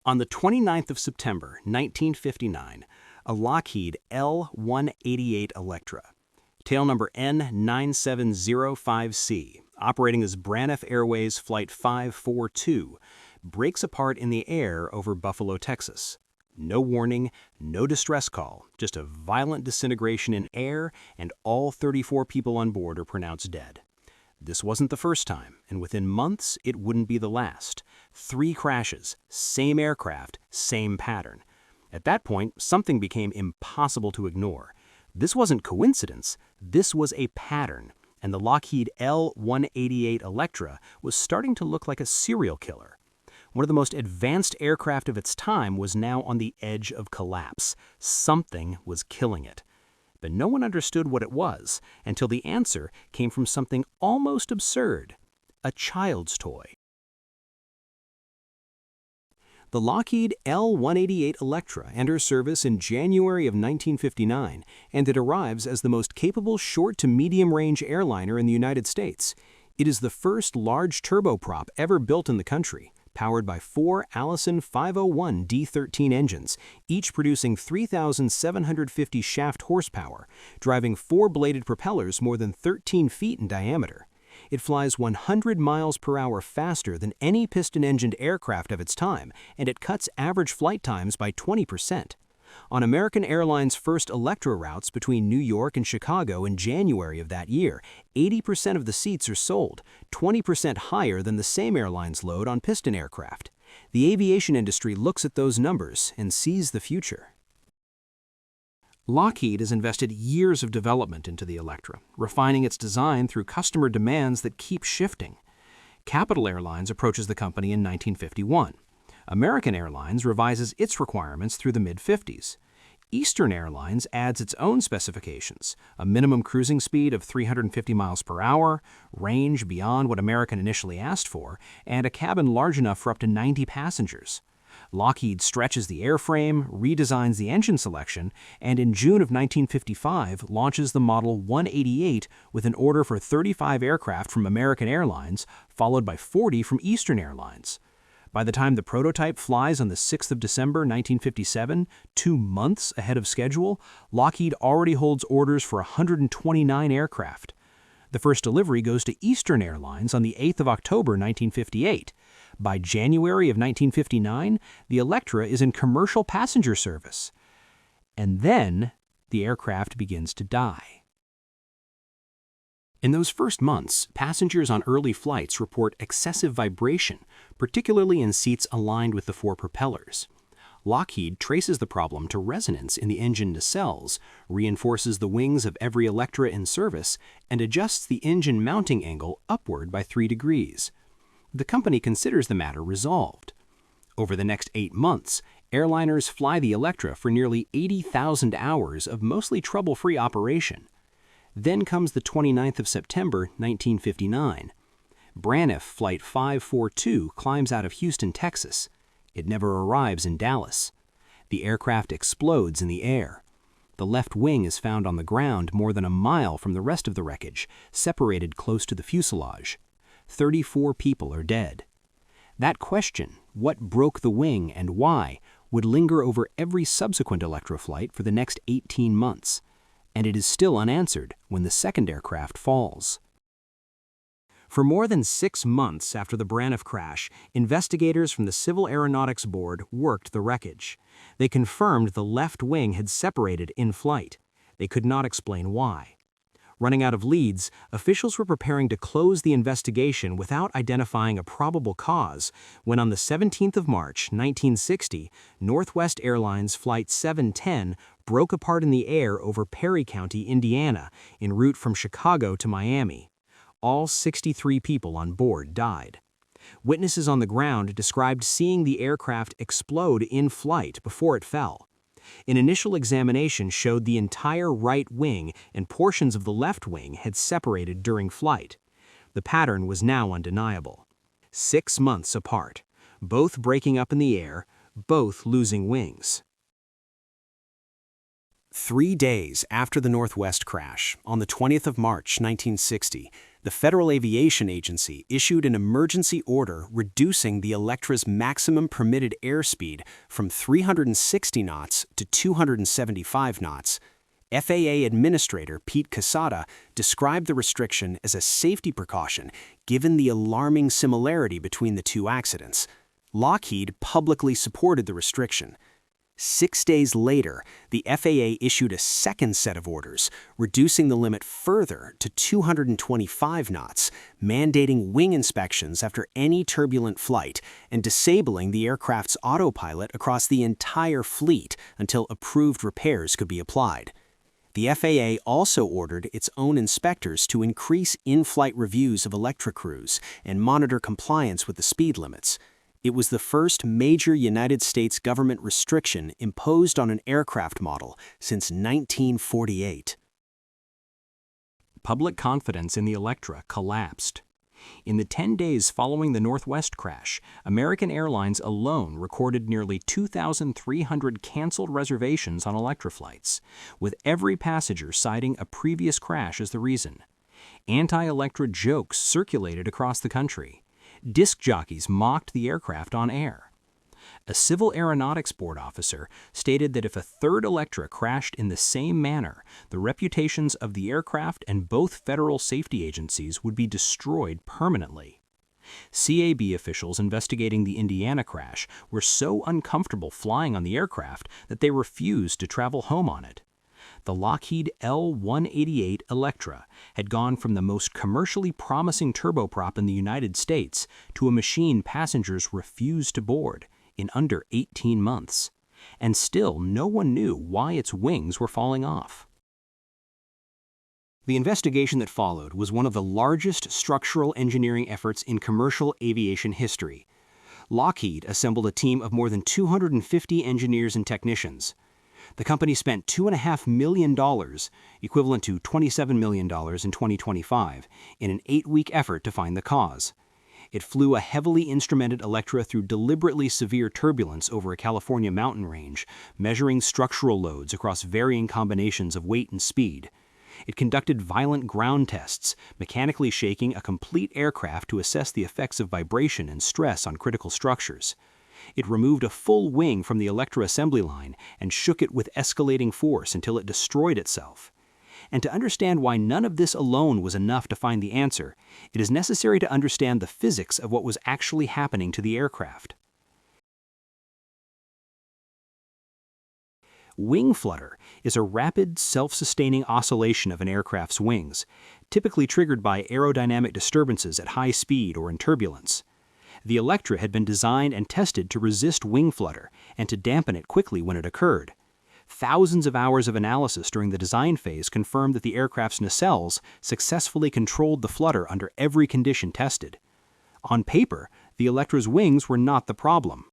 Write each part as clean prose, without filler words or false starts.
On the 29th of September, 1959, a Lockheed L-188 Electra, tail number N9705C, operating as Braniff Airways Flight 542, breaks apart in the air over Buffalo, Texas. No warning, no distress call, just a violent disintegration in air, and all 34 people on board are pronounced dead. This wasn't the first time, and within months, it wouldn't be the last. 3 crashes, same aircraft, same pattern. At that point, something became impossible to ignore. This wasn't coincidence, this was a pattern, and the Lockheed L-188 Electra was starting to look like a serial killer. One of the most advanced aircraft of its time was now on the edge of collapse. Something was killing it. But no one understood what it was until the answer came from something almost absurd: a child's toy. The Lockheed L-188 Electra enters service in January of 1959, and it arrives as the most capable short to medium-range airliner in the United States. It is the first large turboprop ever built in the country, powered by 4 Allison 501 D13 engines, each producing 3,750 shaft horsepower, driving 4-bladed propellers more than 13 feet in diameter. It flies 100 miles per hour faster than any piston-engined aircraft of its time, and it cuts average flight times by 20%. On American Airlines' first Electra routes between New York and Chicago in January of that year, 80% of the seats are sold, 20% higher than the same airline's load on piston aircraft. The aviation industry looks at those numbers and sees the future. Lockheed has invested years of development into the Electra, refining its design through customer demands that keep shifting. Capital Airlines approaches the company in 1951. American Airlines revises its requirements through the mid-50s. Eastern Airlines adds its own specifications: a minimum cruising speed of 350 miles per hour, range beyond what American initially asked for, and a cabin large enough for up to 90 passengers. Lockheed stretches the airframe, redesigns the engine selection, and in June of 1955 launches the Model 188 with an order for 35 aircraft from American Airlines, followed by 40 from Eastern Airlines. By the time the prototype flies on the 6th of December 1957, 2 months ahead of schedule, Lockheed already holds orders for 129 aircraft. The first delivery goes to Eastern Airlines on the 8th of October 1958. By January of 1959, the Electra is in commercial passenger service. And then, the aircraft begins to die. In those first months, passengers on early flights report excessive vibration, particularly in seats aligned with the 4 propellers. Lockheed traces the problem to resonance in the engine nacelles, reinforces the wings of every Electra in service, and adjusts the engine mounting angle upward by 3 degrees. The company considers the matter resolved. Over the next 8 months, airliners fly the Electra for nearly 80,000 hours of mostly trouble-free operation. Then comes the 29th of September, 1959. Braniff Flight 542 climbs out of Houston, Texas. It never arrives in Dallas. The aircraft explodes in the air. The left wing is found on the ground more than a mile from the rest of the wreckage, separated close to the fuselage. 34 people are dead. That question, what broke the wing and why, would linger over every subsequent Electra flight for the next 18 months. And it is still unanswered when the second aircraft falls. For more than 6 months after the Braniff crash, investigators from the Civil Aeronautics Board worked the wreckage. They confirmed the left wing had separated in flight. They could not explain why. Running out of leads, officials were preparing to close the investigation without identifying a probable cause when on the 17th of March, 1960, Northwest Airlines Flight 710 broke apart in the air over Perry County, Indiana, en route from Chicago to Miami. All 63 people on board died. Witnesses on the ground described seeing the aircraft explode in flight before it fell. An initial examination showed the entire right wing and portions of the left wing had separated during flight. The pattern was now undeniable. 6 months apart, both breaking up in the air, both losing wings. 3 days after the Northwest crash, on the 20th of March, 1960, The Federal Aviation Agency issued an emergency order reducing the Electra's maximum permitted airspeed from 360 knots to 275 knots. FAA Administrator Pete Casada described the restriction as a safety precaution given the alarming similarity between the two accidents. Lockheed publicly supported the restriction. 6 days later, the FAA issued a second set of orders, reducing the limit further to 225 knots, mandating wing inspections after any turbulent flight, and disabling the aircraft's autopilot across the entire fleet until approved repairs could be applied. The FAA also ordered its own inspectors to increase in-flight reviews of Electra crews and monitor compliance with the speed limits. It was the first major United States government restriction imposed on an aircraft model since 1948. Public confidence in the Electra collapsed. In the 10 days following the Northwest crash, American Airlines alone recorded nearly 2,300 canceled reservations on Electra flights, with every passenger citing a previous crash as the reason. Anti-Electra jokes circulated across the country. Disc jockeys mocked the aircraft on air. A Civil Aeronautics Board officer stated that if a third Electra crashed in the same manner, the reputations of the aircraft and both federal safety agencies would be destroyed permanently. CAB officials investigating the Indiana crash were so uncomfortable flying on the aircraft that they refused to travel home on it. The Lockheed L-188 Electra had gone from the most commercially promising turboprop in the United States to a machine passengers refused to board in under 18 months. And still no one knew why its wings were falling off. The investigation that followed was one of the largest structural engineering efforts in commercial aviation history. Lockheed assembled a team of more than 250 engineers and technicians. The company spent $2.5 million, equivalent to $27 million in 2025, in an 8-week effort to find the cause. It flew a heavily instrumented Electra through deliberately severe turbulence over a California mountain range, measuring structural loads across varying combinations of weight and speed. It conducted violent ground tests, mechanically shaking a complete aircraft to assess the effects of vibration and stress on critical structures. It removed a full wing from the Electra assembly line and shook it with escalating force until it destroyed itself. And to understand why none of this alone was enough to find the answer, it is necessary to understand the physics of what was actually happening to the aircraft. Wing flutter is a rapid, self-sustaining oscillation of an aircraft's wings, typically triggered by aerodynamic disturbances at high speed or in turbulence. The Electra had been designed and tested to resist wing flutter and to dampen it quickly when it occurred. Thousands of hours of analysis during the design phase confirmed that the aircraft's nacelles successfully controlled the flutter under every condition tested. On paper, the Electra's wings were not the problem.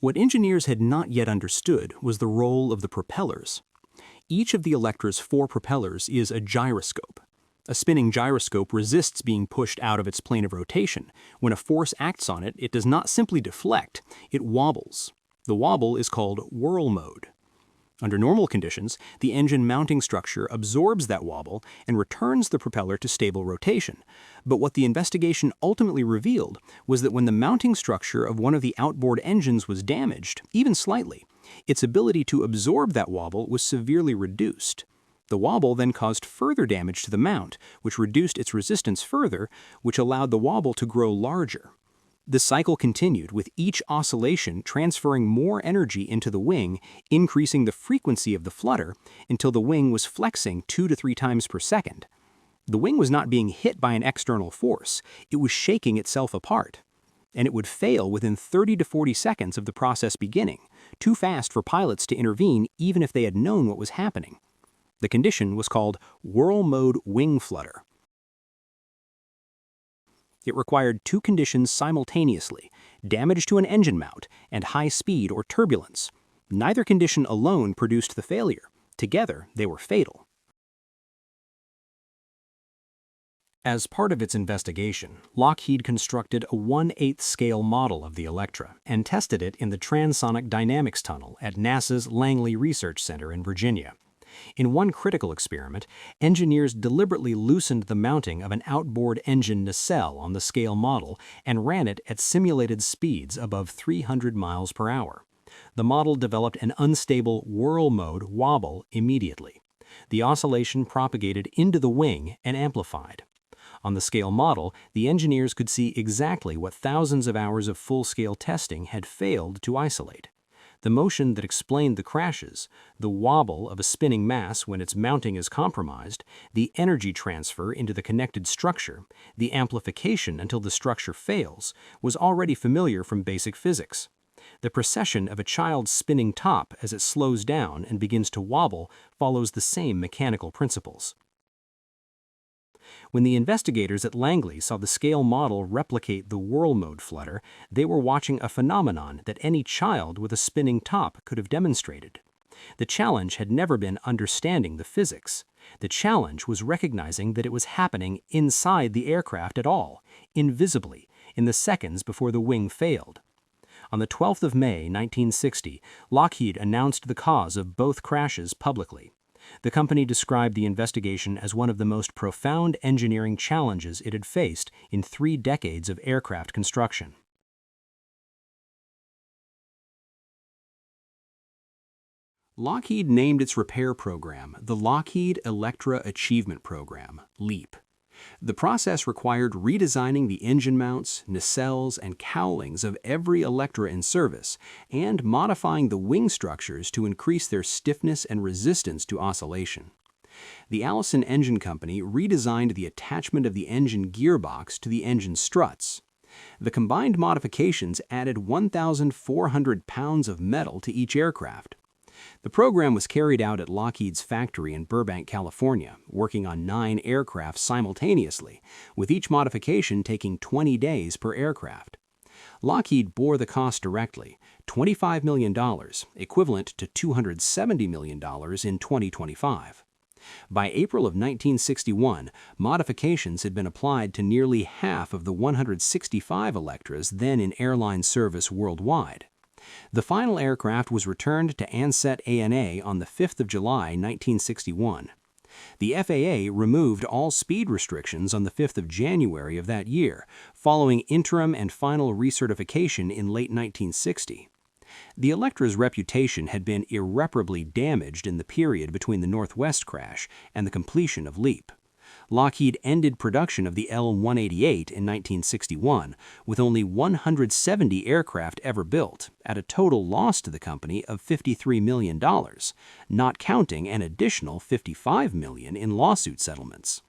What engineers had not yet understood was the role of the propellers. Each of the Electra's 4 propellers is a gyroscope. A spinning gyroscope resists being pushed out of its plane of rotation. When a force acts on it, it does not simply deflect, it wobbles. The wobble is called whirl mode. Under normal conditions, the engine mounting structure absorbs that wobble and returns the propeller to stable rotation. But what the investigation ultimately revealed was that when the mounting structure of one of the outboard engines was damaged, even slightly, its ability to absorb that wobble was severely reduced. The wobble then caused further damage to the mount, which reduced its resistance further, which allowed the wobble to grow larger. The cycle continued, with each oscillation transferring more energy into the wing, increasing the frequency of the flutter until the wing was flexing 2 to 3 times per second. The wing was not being hit by an external force, it was shaking itself apart. And it would fail within 30 to 40 seconds of the process beginning, too fast for pilots to intervene even if they had known what was happening. The condition was called whirl mode wing flutter. It required 2 conditions simultaneously, damage to an engine mount and high speed or turbulence. Neither condition alone produced the failure. Together, they were fatal. As part of its investigation, Lockheed constructed a 1/8 scale model of the Electra and tested it in the Transonic Dynamics Tunnel at NASA's Langley Research Center in Virginia. In one critical experiment, engineers deliberately loosened the mounting of an outboard engine nacelle on the scale model and ran it at simulated speeds above 300 miles per hour. The model developed an unstable whirl mode wobble immediately. The oscillation propagated into the wing and amplified. On the scale model, the engineers could see exactly what thousands of hours of full-scale testing had failed to isolate. The motion that explained the crashes, the wobble of a spinning mass when its mounting is compromised, the energy transfer into the connected structure, the amplification until the structure fails, was already familiar from basic physics. The precession of a child's spinning top as it slows down and begins to wobble follows the same mechanical principles. When the investigators at Langley saw the scale model replicate the whirl mode flutter, they were watching a phenomenon that any child with a spinning top could have demonstrated. The challenge had never been understanding the physics. The challenge was recognizing that it was happening inside the aircraft at all, invisibly, in the seconds before the wing failed. On the 12th of May, 1960, Lockheed announced the cause of both crashes publicly. The company described the investigation as one of the most profound engineering challenges it had faced in 3 decades of aircraft construction. Lockheed named its repair program the Lockheed Electra Achievement Program, LEAP. The process required redesigning the engine mounts, nacelles, and cowlings of every Electra in service, and modifying the wing structures to increase their stiffness and resistance to oscillation. The Allison Engine Company redesigned the attachment of the engine gearbox to the engine struts. The combined modifications added 1,400 pounds of metal to each aircraft. The program was carried out at Lockheed's factory in Burbank, California, working on 9 aircraft simultaneously, with each modification taking 20 days per aircraft. Lockheed bore the cost directly, $25 million, equivalent to $270 million in 2025. By April of 1961, modifications had been applied to nearly half of the 165 Electras then in airline service worldwide. The final aircraft was returned to Ansett ANA on the 5th of July, 1961. The FAA removed all speed restrictions on the 5th of January of that year, following interim and final recertification in late 1960. The Electra's reputation had been irreparably damaged in the period between the Northwest crash and the completion of LEAP. Lockheed ended production of the L-188 in 1961, with only 170 aircraft ever built, at a total loss to the company of $53 million, not counting an additional $55 million in lawsuit settlements.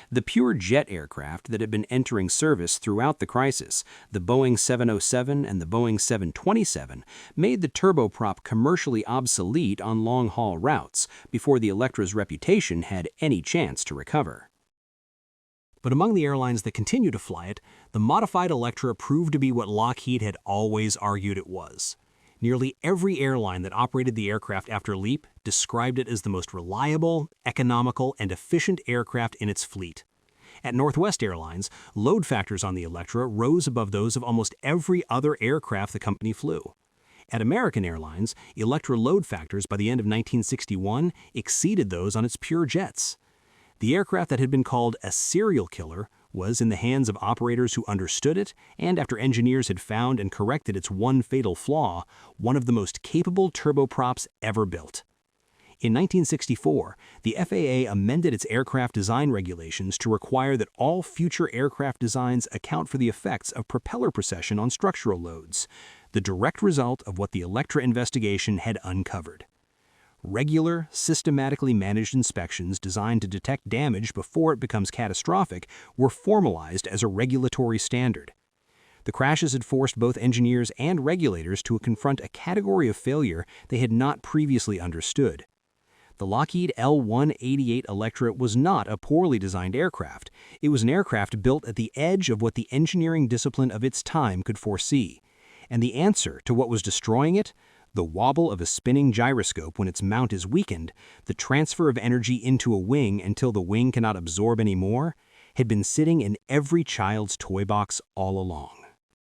The pure jet aircraft that had been entering service throughout the crisis, the Boeing 707 and the Boeing 727, made the turboprop commercially obsolete on long-haul routes before the Electra's reputation had any chance to recover. But among the airlines that continued to fly it, the modified Electra proved to be what Lockheed had always argued it was. Nearly every airline that operated the aircraft after LEAP described it as the most reliable, economical, and efficient aircraft in its fleet. At Northwest Airlines, load factors on the Electra rose above those of almost every other aircraft the company flew. At American Airlines, Electra load factors by the end of 1961 exceeded those on its pure jets. The aircraft that had been called a serial killer was in the hands of operators who understood it, and after engineers had found and corrected its one fatal flaw, one of the most capable turboprops ever built. In 1964, the FAA amended its aircraft design regulations to require that all future aircraft designs account for the effects of propeller precession on structural loads, the direct result of what the Electra investigation had uncovered. Regular, systematically managed inspections designed to detect damage before it becomes catastrophic were formalized as a regulatory standard. The crashes had forced both engineers and regulators to confront a category of failure they had not previously understood. The Lockheed L-188 Electra was not a poorly designed aircraft. It was an aircraft built at the edge of what the engineering discipline of its time could foresee. And the answer to what was destroying it, the wobble of a spinning gyroscope when its mount is weakened, the transfer of energy into a wing until the wing cannot absorb any more, had been sitting in every child's toy box all along.